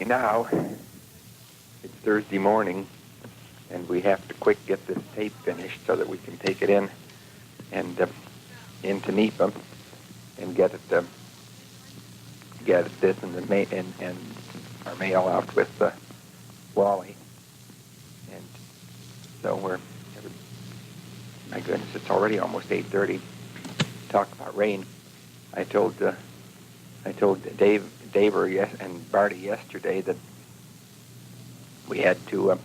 Now, it's Thursday morning, and we have to quick get this tape finished so that we can take it in and into NEPA and get it this in the and our mail out with Wally. And so my goodness, it's already almost 8:30. Talk about rain. I told Dave and Barty yesterday that we had to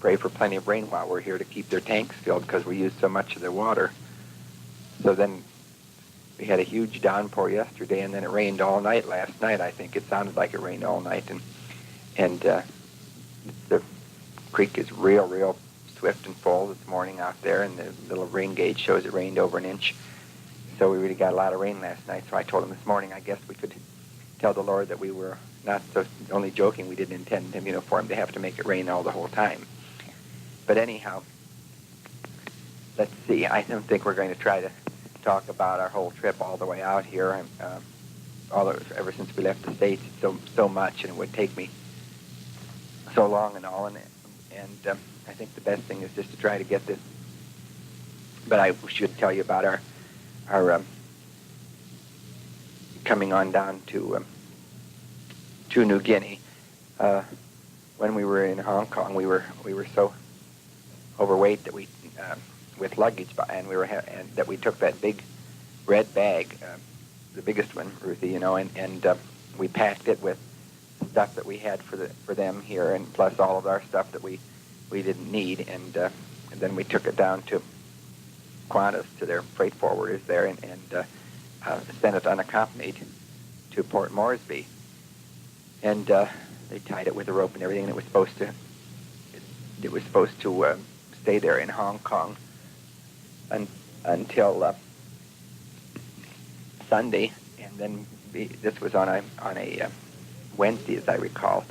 pray for plenty of rain while we're here to keep their tanks filled because we use so much of their water. So then we had a huge downpour yesterday, and then it rained all night last night. I think it sounded like it rained all night, and the creek is real swift and full this morning out there, and the little rain gauge shows it rained over an inch. So we really got a lot of rain last night. So I told him this morning, I guess we could tell the Lord that we were not so only joking. We didn't intend him, for him to have to make it rain all the whole time. But anyhow, let's see. I don't think we're going to try to talk about our whole trip all the way out here. Ever since we left the States, so much, and it would take me so long and all. And I think the best thing is just to try to get this. But I should tell you about our coming on down to New Guinea. When we were in Hong Kong, we were so overweight that we with luggage, and that we took that big red bag, the biggest one, Ruthie, and we packed it with stuff that we had for them here, and plus all of our stuff that we didn't need, and then we took it down to Qantas, to their freight forwarders there, and sent it unaccompanied to Port Moresby, and they tied it with a rope and everything, and it was supposed to stay there in Hong Kong until Sunday, and then this was on a Wednesday, as I recall,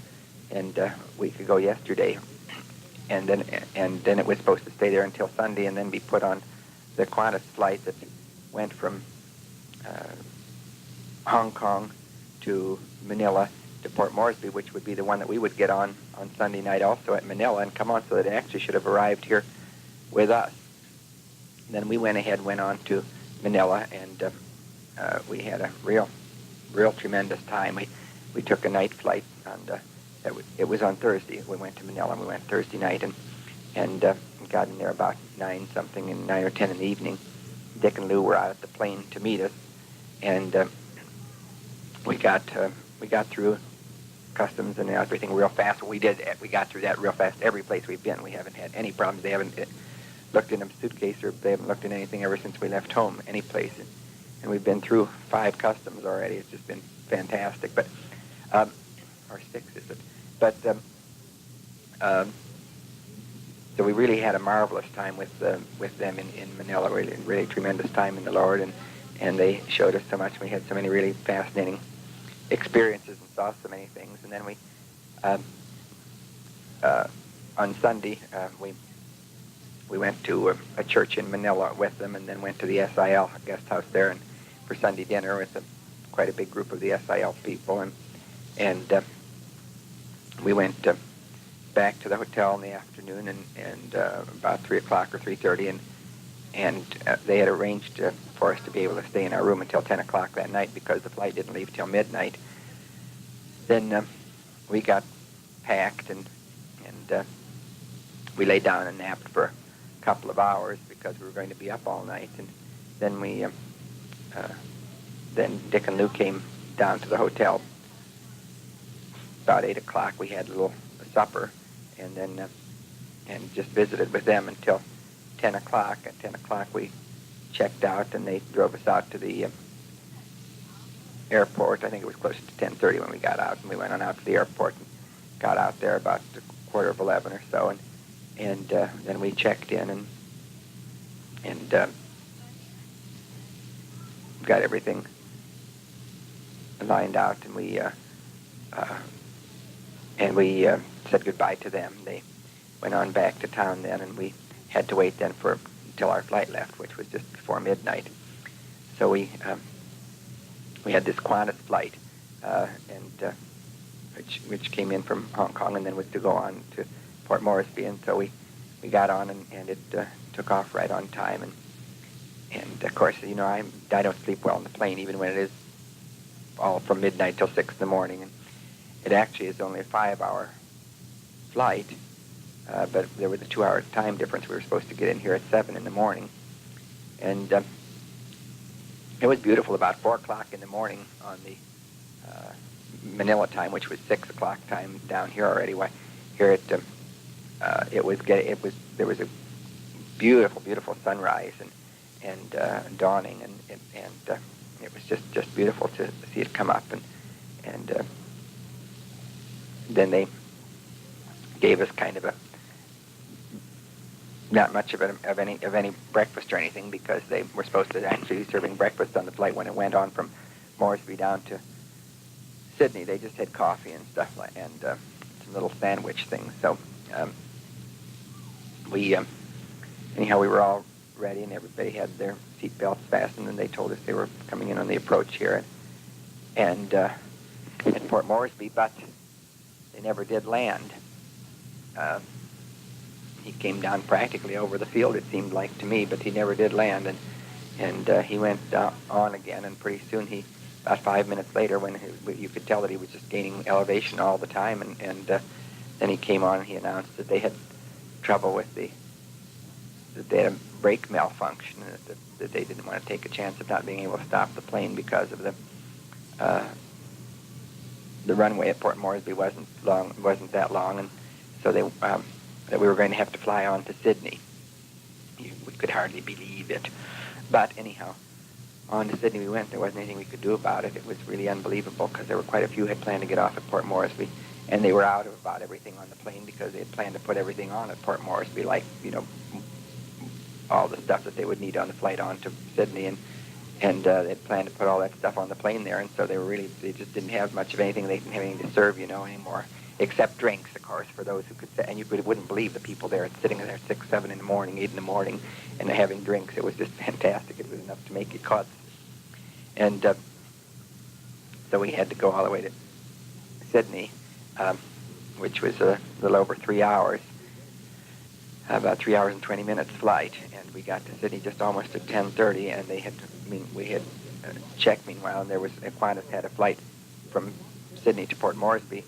and we could go yesterday, and then it was supposed to stay there until Sunday, and then be put on the Qantas flight that went from Hong Kong to Manila to Port Moresby, which would be the one that we would get on Sunday night also at Manila and come on, so that it actually should have arrived here with us. And then we went on to Manila, and we had a real tremendous time. We took a night flight, and it was on Thursday. We went to Manila, and we went Thursday night, and got in there about 9 or 10 in the evening. Dick and Lou were out at the plane to meet us, and we got through customs and everything real fast. We got through that real fast. Every place we've been, we haven't had any problems. They haven't looked in a suitcase, or they haven't looked in anything ever since we left home, any place. And we've been through 5 customs already. It's just been fantastic. But or 6, is it? But so we really had a marvelous time with them in Manila. Really tremendous time in the Lord, and they showed us so much. We had so many really fascinating experiences and saw so many things. And then we on Sunday we went to a church in Manila with them, and then went to the SIL guest house there and for Sunday dinner with quite a big group of the SIL people, and we went back to the hotel in the afternoon, and about 3 o'clock or 3:30, and they had arranged for us to be able to stay in our room until 10 o'clock that night because the flight didn't leave till midnight. Then we got packed, and we lay down and napped for a couple of hours because we were going to be up all night, and then then Dick and Lou came down to the hotel about 8 o'clock. We had a little supper, and then and just visited with them until 10 o'clock. At 10 o'clock we checked out, and they drove us out to the airport. I think it was close to 10:30 when we got out, and we went on out to the airport and got out there about 11:15 or so, and then we checked in and got everything lined out, and we said goodbye to them. They went on back to town then, and we had to wait then until our flight left, which was just before midnight. So we had this Qantas flight, and which came in from Hong Kong and then was to go on to Port Moresby. And so we got on, and it took off right on time. And of course, I don't sleep well on the plane, even when it is all from midnight till 6 in the morning. And it actually is only a 5-hour flight, but there was a 2-hour time difference. We were supposed to get in here at 7 in the morning. And it was beautiful about 4 o'clock in the morning on the Manila time, which was 6 o'clock time down here already. Here there was a beautiful sunrise and dawning, and it was just beautiful to see it come up, and then they gave us kind of not much of any breakfast or anything, because they were supposed to actually be serving breakfast on the flight when it went on from Moresby down to Sydney. They just had coffee and stuff and some little sandwich things. So anyhow, we were all ready, and everybody had their seat belts fastened, and they told us they were coming in on the approach here and at Port Moresby, but they never did land. He came down practically over the field, it seemed like to me, but he never did land, and he went on again, and pretty soon about 5 minutes later, when you could tell that he was just gaining elevation all the time, and then he came on and he announced that they had trouble with that they had a brake malfunction, and that they didn't want to take a chance of not being able to stop the plane because of the runway at Port Moresby wasn't that long, and so that we were going to have to fly on to Sydney. We could hardly believe it, but anyhow, on to Sydney we went. There wasn't anything we could do about it. It was really unbelievable, because there were quite a few who had planned to get off at Port Moresby, and they were out of about everything on the plane, because they had planned to put everything on at Port Moresby, like all the stuff that they would need on the flight on to Sydney, and they had planned to put all that stuff on the plane there, and so they just didn't have much of anything. They didn't have anything to serve, anymore, except drinks, of course, for those who could say. And you wouldn't believe the people there sitting there 6, 7 in the morning, 8 in the morning, and having drinks. It was just fantastic. It was enough to make you cuss. And so we had to go all the way to Sydney, which was a little over 3 hours, about 3 hours and 20 minutes flight. And we got to Sydney just almost at 10:30, and we had checked meanwhile, and there was Qantas had a flight from Sydney to Port Moresby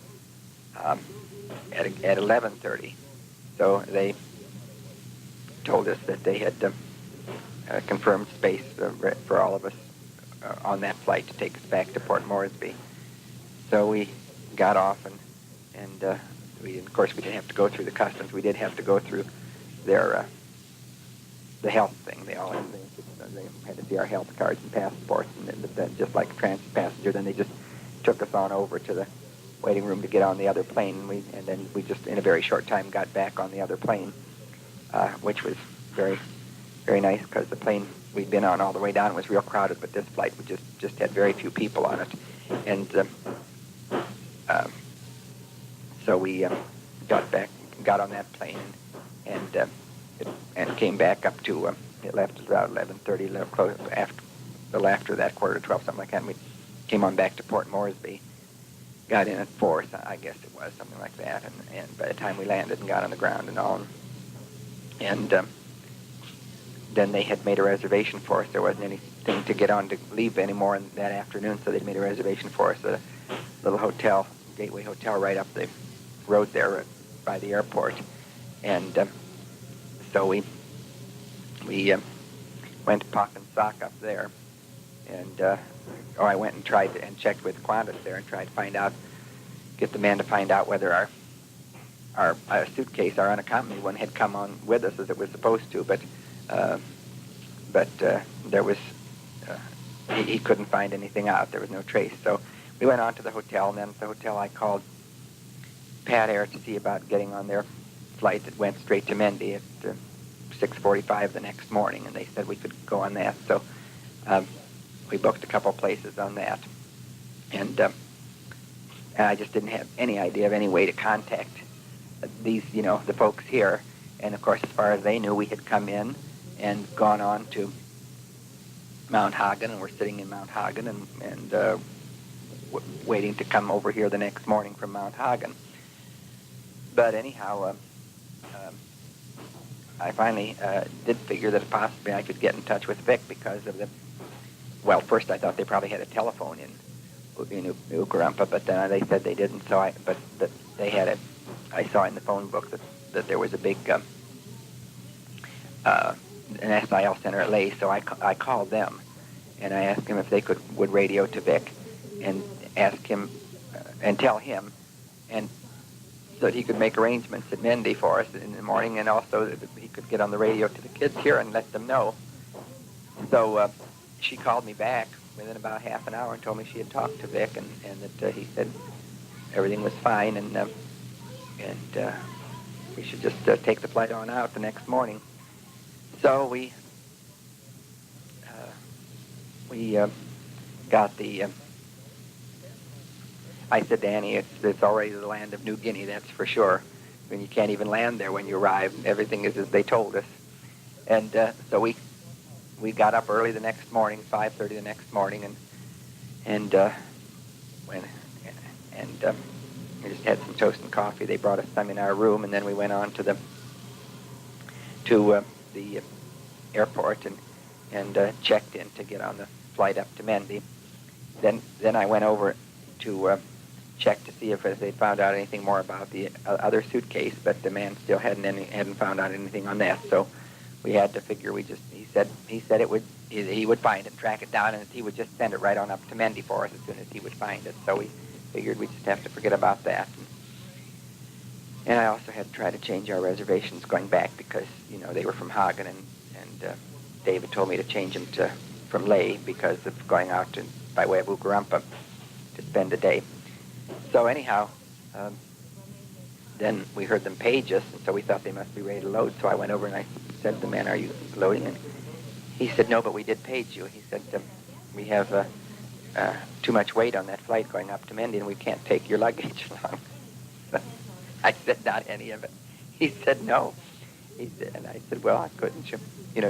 at 11:30. So they told us that they had confirmed space for all of us on that flight to take us back to Port Moresby. So we got off, and of course we didn't have to go through the customs. We did have to go through their the health thing. They had to see our health cards and passports, and then just like a transit passenger. Then they just took us on over to the waiting room to get on the other plane, and then we just in a very short time got back on the other plane, which was very, very nice, because the plane we'd been on all the way down was real crowded, but this flight we just had very few people on it, and so we got on that plane, and came back up to it left at about 11:30, after that, 11:45, something like that. And we came on back to Port Moresby. Got in at 4, I guess it was, something like that, and by the time we landed and got on the ground and all, and then they had made a reservation for us. There wasn't anything to get on to leave anymore that afternoon, so they'd made a reservation for us at a little hotel, Gateway Hotel, right up the road there by the airport, and so we went to Pock and Sock up there, and I went and tried and checked with Qantas there and tried to get the man to find out whether our suitcase, our unaccompanied one, had come on with us as it was supposed to, but there was he couldn't find anything out. There was no trace. So we went on to the hotel, and then at the hotel I called Pat Air to see about getting on their flight that went straight to Mendy at 6:45 the next morning, and they said we could go on that. So we booked a couple places on that, and I just didn't have any idea of any way to contact these, the folks here. And of course, as far as they knew, we had come in and gone on to Mount Hagen, and we're sitting in Mount Hagen, and waiting to come over here the next morning from Mount Hagen. But anyhow, I finally did figure that possibly I could get in touch with Vic because of the. Well, first I thought they probably had a telephone in Ukarumpa, but then they said they didn't. So but they had it. I saw in the phone book that there was a big an SIL center at Lay. So I called them, and I asked him if they would radio to Vic, and ask him and tell him, and so that he could make arrangements at Mendy for us in the morning, and also that he could get on the radio to the kids here and let them know. So she called me back within about half an hour and told me she had talked to Vic, and that he said everything was fine, and we should just take the flight on out the next morning. So we got the. I said to Annie, it's already the land of New Guinea, that's for sure. I mean, you can't even land there when you arrive. Everything is as they told us. And so we got up early the next morning, 5:30 the next morning, and we just had some toast and coffee. They brought us some in our room, and then we went on to the airport and checked in to get on the flight up to Mendy. Then I went over to check to see if they found out anything more about the other suitcase, but the man still hadn't found out anything on that. So we had to figure. He said he would find it and track it down, and he would just send it right on up to Mendy for us as soon as he would find it. So we figured we just have to forget about that. And I also had to try to change our reservations going back because they were from Hagen, and David told me to change them from Lay because of going out by way of Ukarumpa to spend a day. So anyhow, then we heard them page us, and so we thought they must be ready to load. So I went over and I said to the man, "Are you loading?" And he said, "No, but we did page you." He said, "We have too much weight on that flight going up to Mendy, and we can't take your luggage along." I said, "Not any of it." He said, "No." He said, and I said, "Well, couldn't you,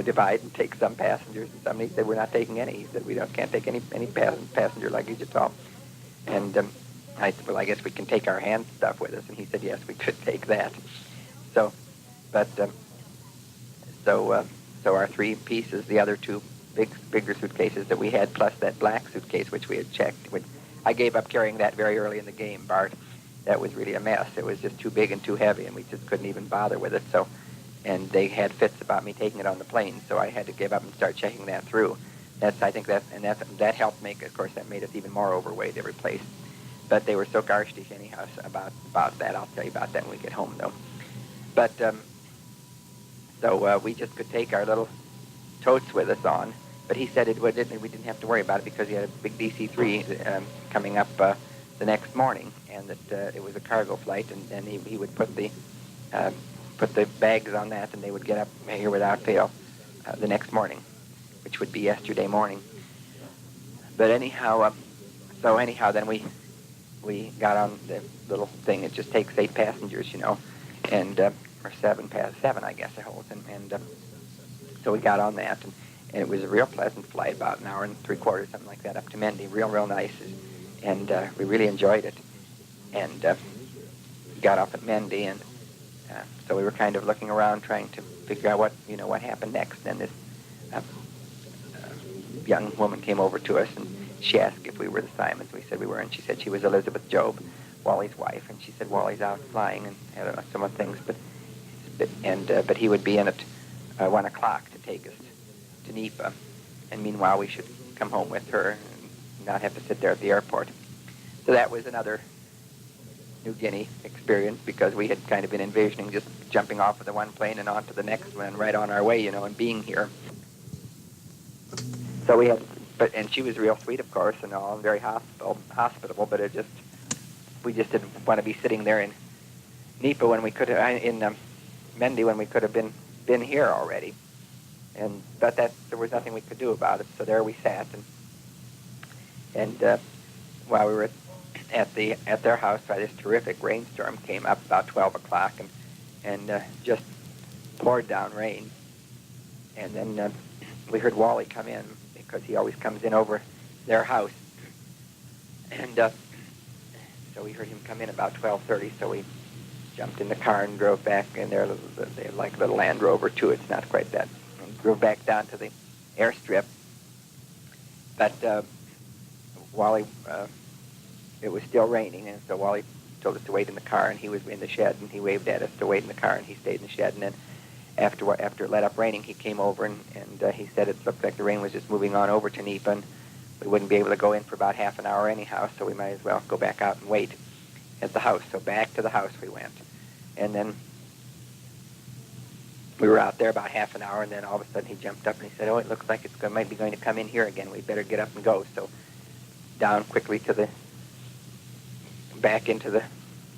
divide and take some passengers and some?" He said, "We're not taking any." He said, "We can't take any passenger luggage at all." And I said, "Well, I guess we can take our hand stuff with us." And he said, "Yes, we could take that." So our three pieces, the other two bigger suitcases that we had, plus that black suitcase which we had checked. I gave up carrying that very early in the game, Bart. That was really a mess. It was just too big and too heavy, and we just couldn't even bother with it. So, and they had fits about me taking it on the plane, so I had to give up and start checking that through. That helped make. Of course, that made us even more overweight every place. But they were so garstish anyhow about that. I'll tell you about that when we get home, though. But so we just could take our little totes with us on. But he said we didn't have to worry about it because he had a big DC-3 coming up the next morning, and that it was a cargo flight, and he would put the bags on that, and they would get up here without fail the next morning, which would be yesterday morning. But anyhow, then we got on the little thing. It just takes 8 passengers, and or 7, I guess it holds, and so we got on that, and it was a real pleasant flight, about an hour and 3/4, something like that, up to Mendy. Real nice, and we really enjoyed it. And got off at Mendy, and so we were kind of looking around, trying to figure out what happened next. Then this young woman came over to us, and she asked if we were the Simons. We said we were, and she said she was Elizabeth Job, Wally's wife, and she said Wally's out flying and I don't know, some other things, but he would be in at 1 o'clock to take us to Nipa, and meanwhile we should come home with her and not have to sit there at the airport. So that was another New Guinea experience, because we had kind of been envisioning just jumping off of the one plane and on to the next one and right on our way, and being here. So we had, and she was real sweet, of course, and all, very hospitable, but we just didn't want to be sitting there in Nipa when we could have, in Mendy when we could have been here already. But there was nothing we could do about it, so there we sat, and while we were at their house, this terrific rainstorm came up about 12 o'clock, and just poured down rain. And then we heard Wally come in, because he always comes in over their house And so we heard him come in about 12:30. So we jumped in the car and drove back in there. They like a little Land Rover too. It's not quite that. And drove back down to the airstrip. But Wally, it was still raining, and so Wally told us to wait in the car, and he was in the shed, and he waved at us to wait in the car, and he stayed in the shed. And then after it let up raining, he came over, and he said it looked like the rain was just moving on over to Nepa, and we wouldn't be able to go in for about half an hour anyhow, so we might as well go back out and wait at the house. So back to the house we went. And then we were out there about half an hour, and then all of a sudden he jumped up and he said, "Oh, it looks like might be going to come in here again. We'd better get up and go." So down quickly back into the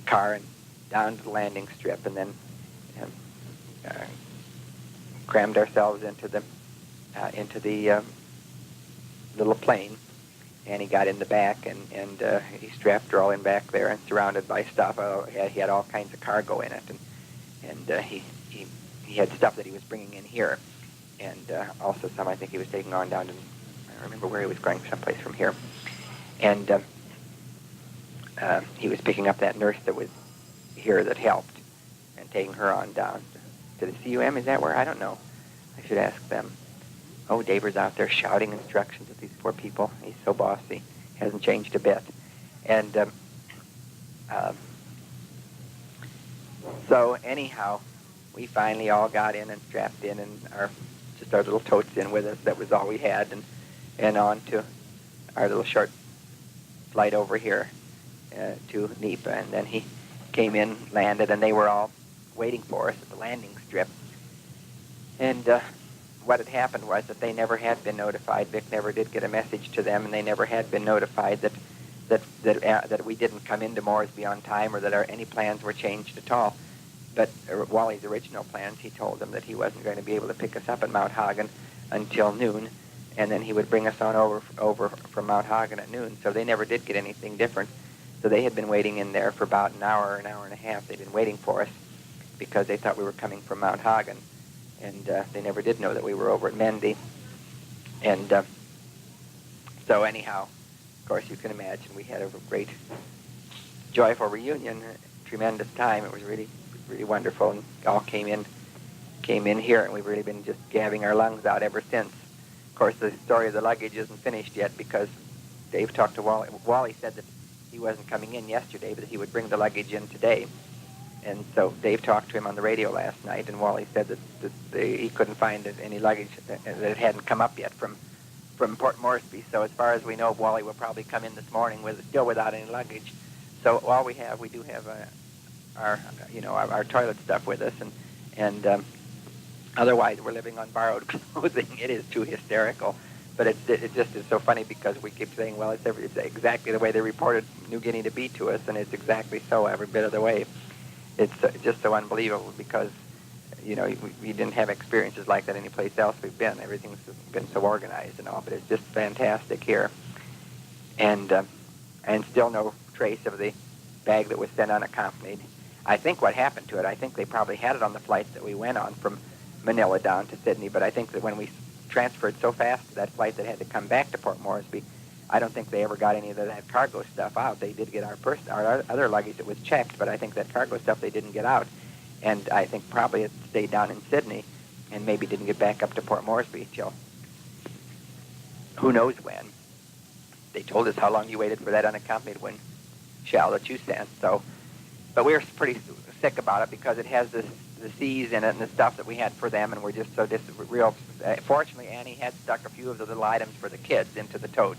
car and down to the landing strip, and then crammed ourselves into the little plane. And he got in the back, and he strapped her all in back there and surrounded by stuff. He had all kinds of cargo in it, and he had stuff that he was bringing in here, and also some I think he was taking on down to, I don't remember where he was going, someplace from here. And he was picking up that nurse that was here that helped and taking her on down to the CUM. Is that where? I don't know. I should ask them. Oh, Daver's out there shouting instructions at these poor people. He's so bossy. Hasn't changed a bit. And so anyhow, we finally all got in and strapped in, and our little totes in with us. That was all we had, and on to our little short flight over here to Nepa. And then he came in, landed, and they were all waiting for us at the landing strip. And what had happened was that they never had been notified. Vic never did get a message to them, and they never had been notified that we didn't come into Moresby on time, or that any plans were changed at all. But Wally's original plans, he told them that he wasn't going to be able to pick us up at Mount Hagen until noon, and then he would bring us on over from Mount Hagen at noon. So they never did get anything different. So they had been waiting in there for about an hour and a half. They'd been waiting for us because they thought we were coming from Mount Hagen. And they never did know that we were over at Mendy. And so anyhow, of course, you can imagine we had a great, joyful reunion, a tremendous time. It was really, really wonderful, and all came in here, and we've really been just gabbing our lungs out ever since. Of course, the story of the luggage isn't finished yet because Dave talked to Wally. Wally said that he wasn't coming in yesterday, but that he would bring the luggage in today. And so Dave talked to him on the radio last night, and Wally said that he couldn't find any luggage, that it hadn't come up yet from Port Moresby. So as far as we know, Wally will probably come in this morning still without any luggage. So all we do have our toilet stuff with us, and otherwise we're living on borrowed clothing. It is too hysterical, but it just is so funny because we keep saying, well, it's exactly the way they reported New Guinea to be to us, and it's exactly so every bit of the way. It's just so unbelievable because, we didn't have experiences like that anyplace else we've been. Everything's been so organized and all, but it's just fantastic here. And still no trace of the bag that was sent unaccompanied. I think what happened to it, I think they probably had it on the flight that we went on from Manila down to Sydney, but I think that when we transferred so fast to that flight that had to come back to Port Moresby, I don't think they ever got any of that cargo stuff out. They did get our other luggage that was checked, but I think that cargo stuff they didn't get out. And I think probably it stayed down in Sydney and maybe didn't get back up to Port Moresby till who knows when. They told us how long you waited for that unaccompanied one shell that you sent. So, but we were pretty sick about it because it has the C's in it and the stuff that we had for them, and we're just so real. Fortunately, Annie had stuck a few of the little items for the kids into the tote.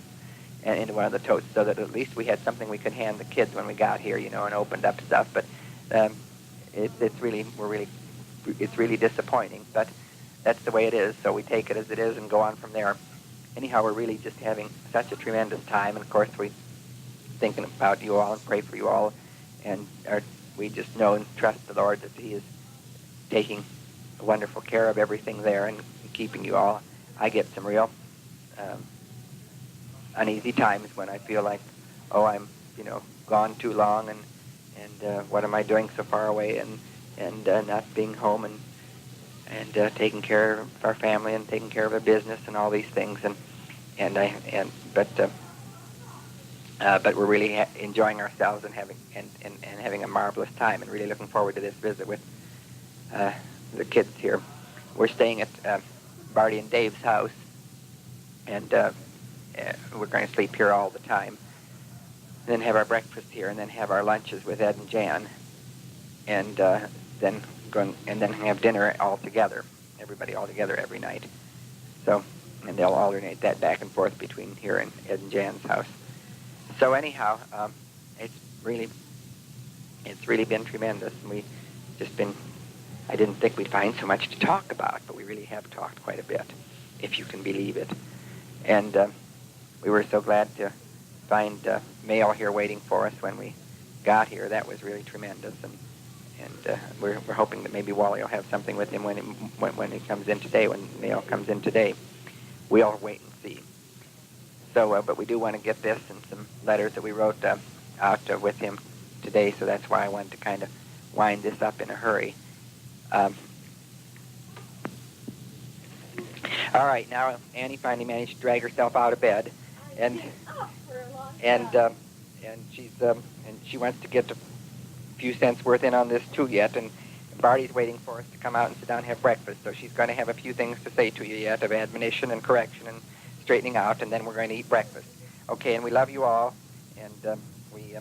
And into one of the totes, so that at least we had something we could hand the kids when we got here, and opened up stuff. But it's really disappointing. But that's the way it is. So we take it as it is and go on from there. Anyhow, we're really just having such a tremendous time, and of course we thinking about you all and pray for you all, and we just know and trust the Lord that He is taking wonderful care of everything there and keeping you all. I get some real uneasy times when I feel like, I'm, gone too long, and what am I doing so far away, and not being home, and taking care of our family and taking care of our business and all these things, but but we're really enjoying ourselves and having a marvelous time, and really looking forward to this visit with the kids here. We're staying at Barty and Dave's house, and we're going to sleep here all the time. And then have our breakfast here, and then have our lunches with Ed and Jan, and then have dinner all together, everybody all together every night. So, and they'll alternate that back and forth between here and Ed and Jan's house. So anyhow, it's really been tremendous, and we just been. I didn't think we'd find so much to talk about, but we really have talked quite a bit, if you can believe it. And we were so glad to find mail here waiting for us when we got here. That was really tremendous, and we're hoping that maybe Wally will have something with him when he comes in today, when mail comes in today. We'll wait and see. So, but we do want to get this and some letters that we wrote out with him today, so that's why I wanted to kind of wind this up in a hurry. All right, now Annie finally managed to drag herself out of bed, and she wants to get a few cents worth in on this too yet, and Barty's waiting for us to come out and sit down and have breakfast, so she's going to have a few things to say to you yet of admonition and correction and straightening out, and then we're going to eat breakfast. Okay, and we love you all, and we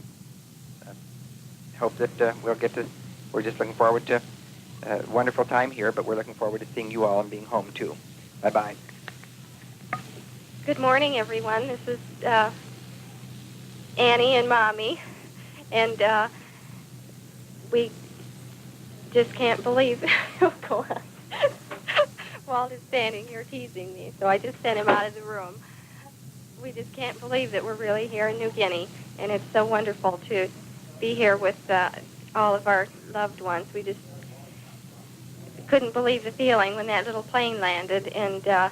hope that we're just looking forward to a wonderful time here, but we're looking forward to seeing you all and being home too. Bye-bye. Good morning, everyone. This is Annie and Mommy, and we just can't believe go on. Walt is standing here teasing me, so I just sent him out of the room. We just can't believe that we're really here in New Guinea, and it's so wonderful to be here with all of our loved ones. We just couldn't believe the feeling when that little plane landed, and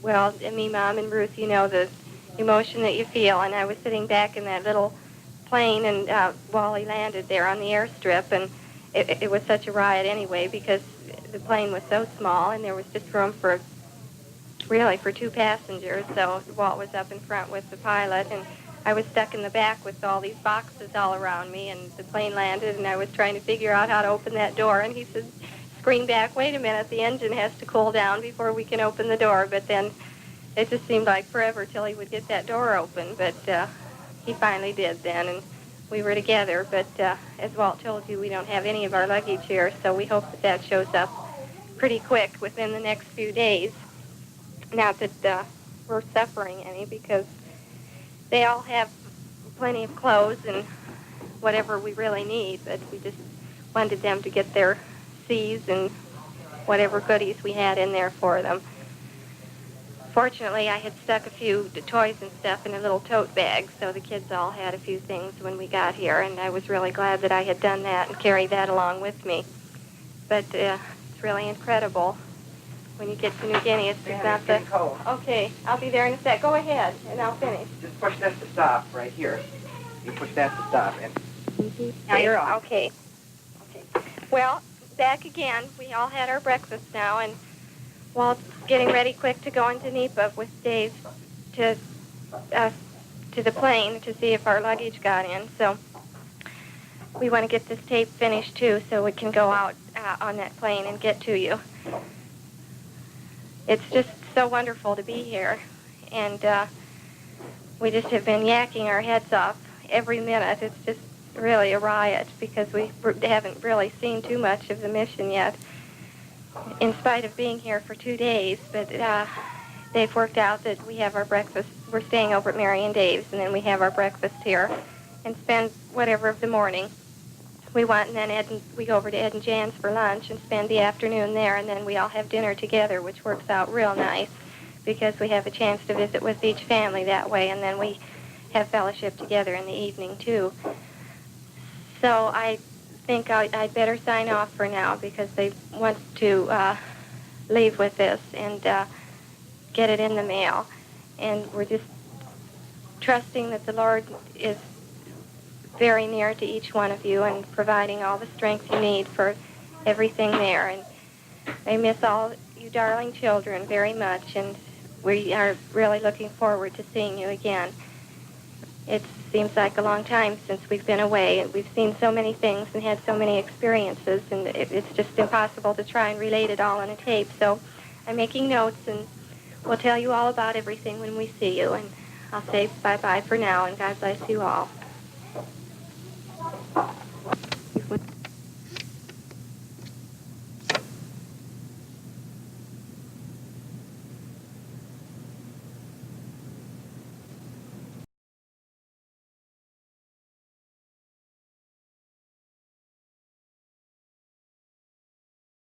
well, me, Mom, and Ruth, you know the emotion that you feel, and I was sitting back in that little plane, and Wally landed there on the airstrip, and it was such a riot anyway, because the plane was so small, and there was just room for two passengers, so Walt was up in front with the pilot, and I was stuck in the back with all these boxes all around me, and the plane landed, and I was trying to figure out how to open that door, and he said, screamed back, wait a minute, the engine has to cool down before we can open the door, but then it just seemed like forever till he would get that door open, but he finally did then, and we were together, but as Walt told you, we don't have any of our luggage here, so we hope that that shows up pretty quick within the next few days. Not that we're suffering any, because they all have plenty of clothes and whatever we really need, but we just wanted them to get their C's and whatever goodies we had in there for them. Fortunately, I had stuck a few toys and stuff in a little tote bag, so the kids all had a few things when we got here, and I was really glad that I had done that and carried that along with me. But it's really incredible. When you get to New Guinea, it's just not the... Cold. Okay, I'll be there in a sec. Go ahead, and I'll finish. Just push this to stop right here. You push that to stop, and Now you're on. Okay. Well, back again. We all had our breakfast now, and Walt's getting ready quick to go into NEPA with Dave to the plane to see if our luggage got in. So we want to get this tape finished, too, so we can go out on that plane and get to you. It's just so wonderful to be here, and we just have been yakking our heads off every minute. It's just really a riot because we haven't really seen too much of the mission yet, in spite of being here for 2 days. But they've worked out that we have our breakfast. We're staying over at Mary and Dave's, and then we have our breakfast here and spend whatever of the morning we want, and then we go over to Ed and Jan's for lunch and spend the afternoon there, and then we all have dinner together, which works out real nice because we have a chance to visit with each family that way, and then we have fellowship together in the evening, too. So I think I'd better sign off for now because they want to leave with this and get it in the mail. And we're just trusting that the Lord is very near to each one of you and providing all the strength you need for everything there. And I miss all you darling children very much, and we are really looking forward to seeing you again. It seems like a long time since we've been away. We've seen so many things and had so many experiences, and it's just impossible to try and relate it all on a tape. So I'm making notes, and we'll tell you all about everything when we see you. And I'll say bye-bye for now, and God bless you all.